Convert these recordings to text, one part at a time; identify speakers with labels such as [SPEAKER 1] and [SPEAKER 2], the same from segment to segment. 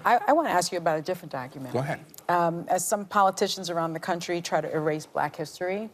[SPEAKER 1] I want to ask you about a different documentary.
[SPEAKER 2] Go ahead.
[SPEAKER 1] As some politicians around the country try to erase Black history,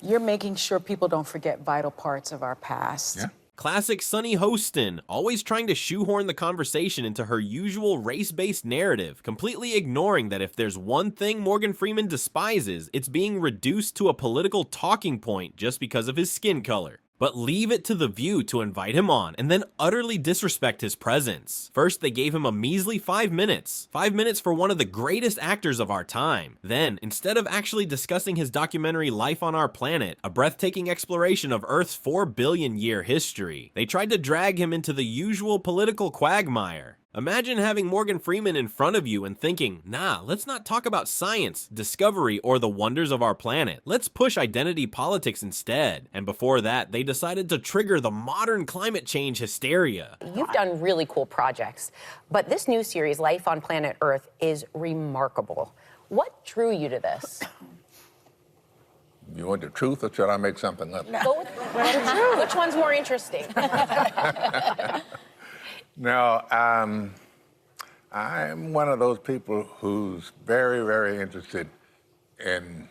[SPEAKER 1] you're making sure people don't forget vital parts of our past.
[SPEAKER 2] Yeah.
[SPEAKER 3] Classic Sunny Hostin, always trying to shoehorn the conversation into her usual race-based narrative, completely ignoring that if there's one thing Morgan Freeman despises, it's being reduced to a political talking point just because of his skin color. But leave it to The View to invite him on and then utterly disrespect his presence. First, they gave him a measly 5 minutes. 5 minutes for one of the greatest actors of our time. Then, instead of actually discussing his documentary Life on Our Planet, a breathtaking exploration of Earth's 4 billion year history, they tried to drag him into the usual political quagmire. Imagine having Morgan Freeman in front of you and thinking, nah, let's not talk about science, discovery, or the wonders of our planet. Let's push identity politics instead. And before that, they decided to trigger the modern climate change hysteria.
[SPEAKER 4] You've done really cool projects, but this new series, Life on Planet Earth, is remarkable. What drew you to this?
[SPEAKER 2] You want the truth, or should I make something up?
[SPEAKER 4] Go with the truth. Which one's more interesting?
[SPEAKER 2] No, I'm one of those people who's very, very interested in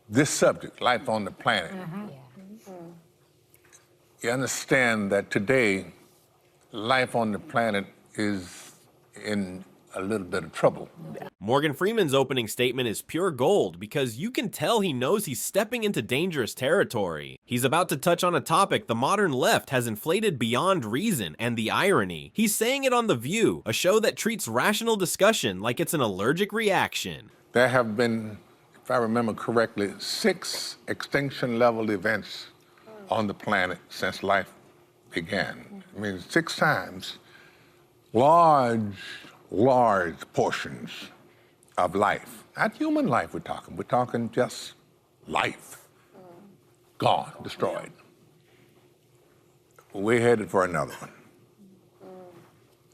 [SPEAKER 2] this subject, life on the planet. You understand that today, life on the planet is in a little bit of trouble.
[SPEAKER 3] Morgan Freeman's opening statement is pure gold because you can tell he knows he's stepping into dangerous territory. He's about to touch on a topic the modern left has inflated beyond reason, and the irony. He's saying it on The View, a show that treats rational discussion like it's an allergic reaction.
[SPEAKER 2] There have been, if I remember correctly, 6 extinction-level events on the planet since life began. I mean, 6 times. Large portions of life. Not human life we're talking just life. Gone, destroyed. We're headed for another one.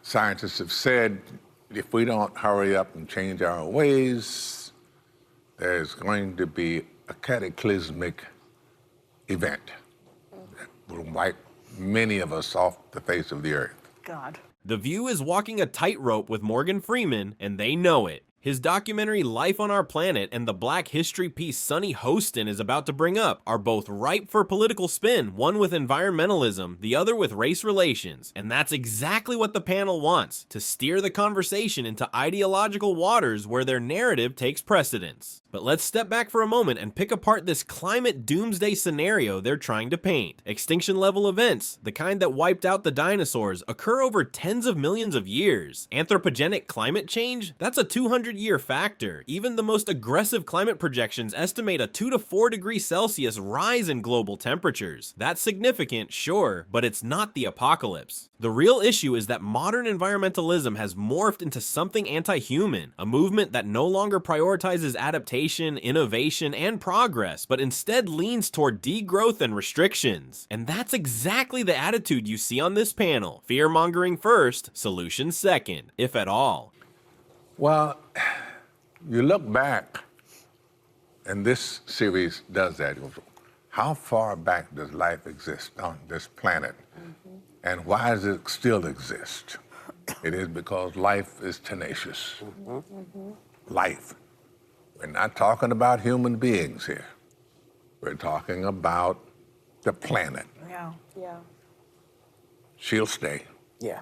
[SPEAKER 2] Scientists have said if we don't hurry up and change our ways, there's going to be a cataclysmic event that will wipe many of us off the face of the earth.
[SPEAKER 1] God.
[SPEAKER 3] The View is walking a tightrope with Morgan Freeman, and they know it. His documentary Life on Our Planet and the Black history piece Sunny Hostin is about to bring up are both ripe for political spin, one with environmentalism, the other with race relations. And that's exactly what the panel wants, to steer the conversation into ideological waters where their narrative takes precedence. But let's step back for a moment and pick apart this climate doomsday scenario they're trying to paint. Extinction-level events, the kind that wiped out the dinosaurs, occur over tens of millions of years. Anthropogenic climate change? That's a 200-year factor. Even the most aggressive climate projections estimate a 2 to 4 degrees Celsius rise in global temperatures. That's significant, sure, but it's not the apocalypse. The real issue is that modern environmentalism has morphed into something anti-human, a movement that no longer prioritizes adaptation, innovation, and progress, but instead leans toward degrowth and restrictions. And that's exactly the attitude you see on this panel. Fear-mongering first, solutions second, if at all.
[SPEAKER 2] Well, you look back, and this series does that. How far back does life exist on this planet? And why does it still exist? It is because life is tenacious. Life. We're not talking about human beings here. We're talking about the planet.
[SPEAKER 1] Yeah.
[SPEAKER 2] She'll stay.
[SPEAKER 1] Yeah.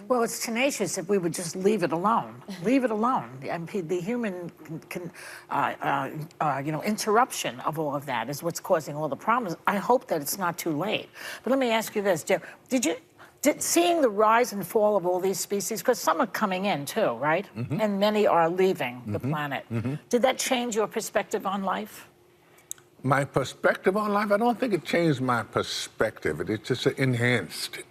[SPEAKER 5] Well, it's tenacious if we would just leave it alone. Leave it alone. And the human interruption of all of that is what's causing all the problems. I hope that it's not too late. But let me ask you this, Jeff. Seeing the rise and fall of all these species, because some are coming in too, right? And many are leaving the planet. Did that change your perspective on life?
[SPEAKER 2] My perspective on life? I don't think it changed my perspective. It just enhanced it.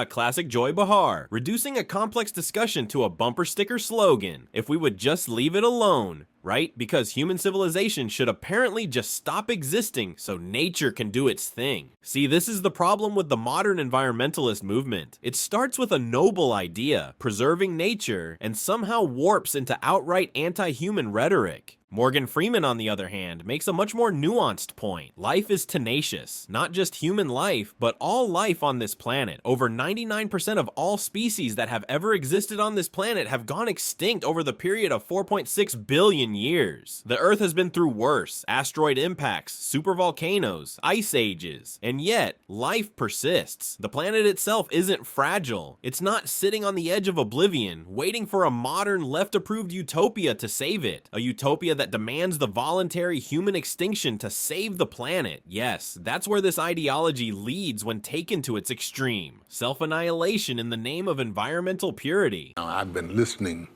[SPEAKER 3] Classic Joy Behar, reducing a complex discussion to a bumper sticker slogan. If we would just leave it alone, right? Because human civilization should apparently just stop existing so nature can do its thing. See, this is the problem with the modern environmentalist movement. It starts with a noble idea, preserving nature, and somehow warps into outright anti-human rhetoric. Morgan Freeman, on the other hand, makes a much more nuanced point. Life is tenacious. Not just human life, but all life on this planet. Over 99% of all species that have ever existed on this planet have gone extinct over the period of 4.6 billion years. The Earth has been through worse: asteroid impacts, supervolcanoes, ice ages, and yet, life persists. The planet itself isn't fragile. It's not sitting on the edge of oblivion, waiting for a modern, left-approved utopia to save it. A utopia that demands the voluntary human extinction to save the planet. Yes, that's where this ideology leads when taken to its extreme. Self-annihilation in the name of environmental purity.
[SPEAKER 2] I've been listening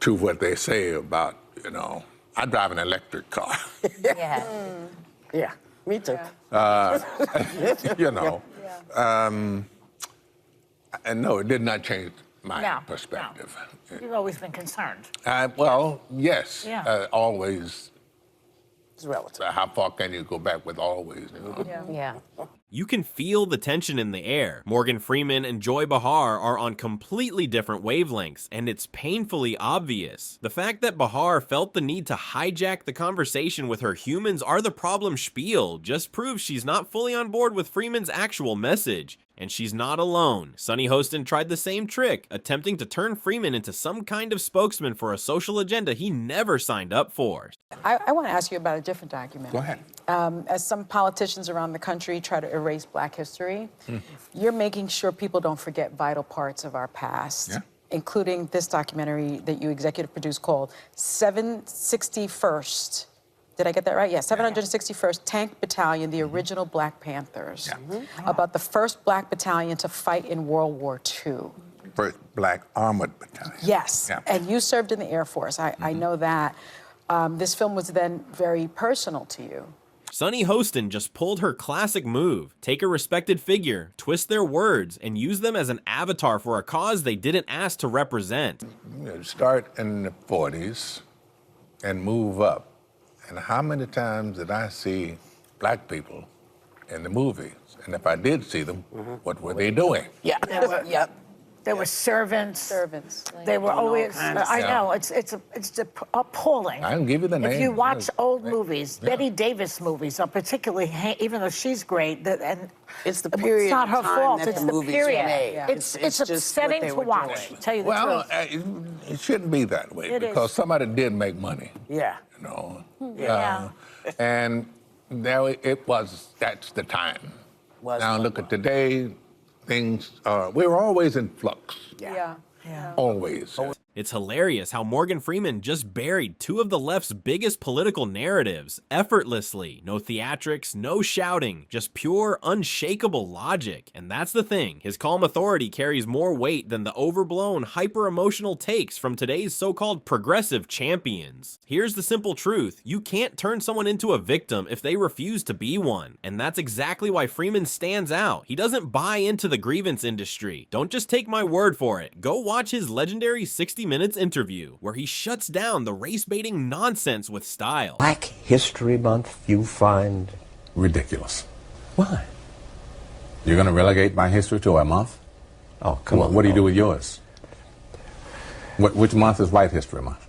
[SPEAKER 2] to what they say about, I drive an electric car.
[SPEAKER 4] Yeah.
[SPEAKER 6] Yeah, me too.
[SPEAKER 2] And no, it did not change my
[SPEAKER 5] No,
[SPEAKER 2] perspective.
[SPEAKER 5] You've always been concerned.
[SPEAKER 2] Well, yes,
[SPEAKER 5] Yeah.
[SPEAKER 2] always.
[SPEAKER 6] It's relative.
[SPEAKER 2] How far can you go back with always?
[SPEAKER 4] Yeah.
[SPEAKER 3] You can feel the tension in the air. Morgan Freeman and Joy Behar are on completely different wavelengths, and it's painfully obvious. The fact that Behar felt the need to hijack the conversation with her humans are the problem spiel just proves she's not fully on board with Freeman's actual message. And she's not alone. Sonny Hostin tried the same trick, attempting to turn Freeman into some kind of spokesman for a social agenda he never signed up for.
[SPEAKER 1] I want to ask you about a different document.
[SPEAKER 2] Go ahead.
[SPEAKER 1] As some politicians around the country try to erase Black history, you're making sure people don't forget vital parts of our past, including this documentary that you executive produced called 761st. Did I get that right? Yeah, 761st Tank Battalion, the original Black Panthers, about the first Black battalion to fight in World War II.
[SPEAKER 2] First Black Armored Battalion.
[SPEAKER 1] Yes, and you served in the Air Force. I know that. This film was then very personal to you.
[SPEAKER 3] Sonny Hostin just pulled her classic move: take a respected figure, twist their words, and use them as an avatar for a cause they didn't ask to represent.
[SPEAKER 2] Start in the 40s and move up. And how many times did I see Black people in the movies? And if I did see them, what were they doing?
[SPEAKER 6] Yeah,
[SPEAKER 5] There were servants.
[SPEAKER 1] Servants.
[SPEAKER 5] They were always.
[SPEAKER 6] kinds of
[SPEAKER 5] I
[SPEAKER 2] stuff.
[SPEAKER 5] know it's appalling.
[SPEAKER 2] I can give you the name.
[SPEAKER 5] If you watch old movies, Betty Davis movies are particularly, even though she's great, and
[SPEAKER 6] it's the period
[SPEAKER 5] it's not her
[SPEAKER 6] of time
[SPEAKER 5] fault.
[SPEAKER 6] that
[SPEAKER 5] It's
[SPEAKER 6] the
[SPEAKER 5] the
[SPEAKER 6] movies were
[SPEAKER 5] period.
[SPEAKER 6] made.
[SPEAKER 1] Yeah.
[SPEAKER 5] It's
[SPEAKER 6] just what
[SPEAKER 5] upsetting
[SPEAKER 6] they
[SPEAKER 5] to
[SPEAKER 6] were
[SPEAKER 5] watch.
[SPEAKER 6] doing.
[SPEAKER 5] To tell you the
[SPEAKER 2] Well,
[SPEAKER 5] truth.
[SPEAKER 2] it shouldn't be that way
[SPEAKER 5] It
[SPEAKER 2] because
[SPEAKER 5] is.
[SPEAKER 2] somebody did make money.
[SPEAKER 6] Yeah.
[SPEAKER 5] Yeah.
[SPEAKER 2] And there it was. That's the time. Now look at today. Things we're always in flux.
[SPEAKER 1] Yeah.
[SPEAKER 2] Always.
[SPEAKER 3] It's hilarious how Morgan Freeman just buried two of the left's biggest political narratives effortlessly. No theatrics, no shouting, just pure, unshakable logic. And that's the thing, his calm authority carries more weight than the overblown, hyper-emotional takes from today's so-called progressive champions. Here's the simple truth: you can't turn someone into a victim if they refuse to be one. And that's exactly why Freeman stands out. He doesn't buy into the grievance industry. Don't just take my word for it. Go watch his legendary 60 Minutes interview, where he shuts down the race-baiting nonsense with style.
[SPEAKER 7] Black History Month, you find
[SPEAKER 8] Ridiculous.
[SPEAKER 7] why?
[SPEAKER 8] You're going to relegate my history to a month?
[SPEAKER 7] Oh, come on.
[SPEAKER 8] What do you do with yours? Which month is White History Month?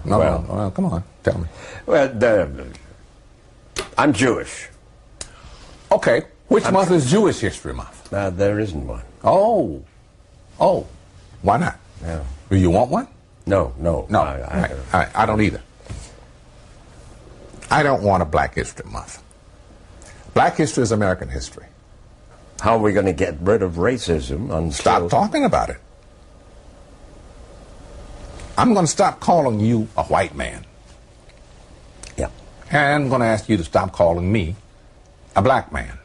[SPEAKER 8] No, well, come on, tell me.
[SPEAKER 7] Well, I'm Jewish.
[SPEAKER 8] Okay, which month is Jewish History Month?
[SPEAKER 7] There isn't one.
[SPEAKER 8] Oh, why not?
[SPEAKER 7] Yeah.
[SPEAKER 8] Do you want one?
[SPEAKER 7] No.
[SPEAKER 8] No, I don't either. I don't want a Black History Month. Black history is American history.
[SPEAKER 7] How are we going to get rid of racism until...
[SPEAKER 8] Stop talking about it. I'm going to stop calling you a white man.
[SPEAKER 7] Yeah.
[SPEAKER 8] And I'm going to ask you to stop calling me a black man.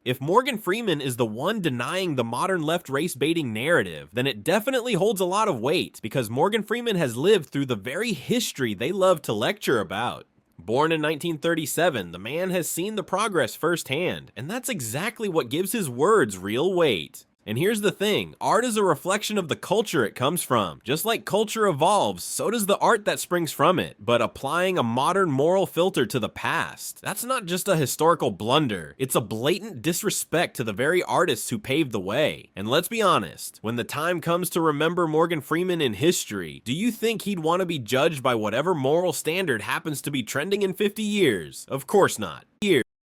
[SPEAKER 3] If Morgan Freeman is the one denying the modern left race-baiting narrative, then it definitely holds a lot of weight, because Morgan Freeman has lived through the very history they love to lecture about. Born in 1937, the man has seen the progress firsthand, and that's exactly what gives his words real weight. And here's the thing, art is a reflection of the culture it comes from. Just like culture evolves, so does the art that springs from it. But applying a modern moral filter to the past, that's not just a historical blunder, it's a blatant disrespect to the very artists who paved the way. And let's be honest, when the time comes to remember Morgan Freeman in history, do you think he'd want to be judged by whatever moral standard happens to be trending in 50 years? Of course not. Here.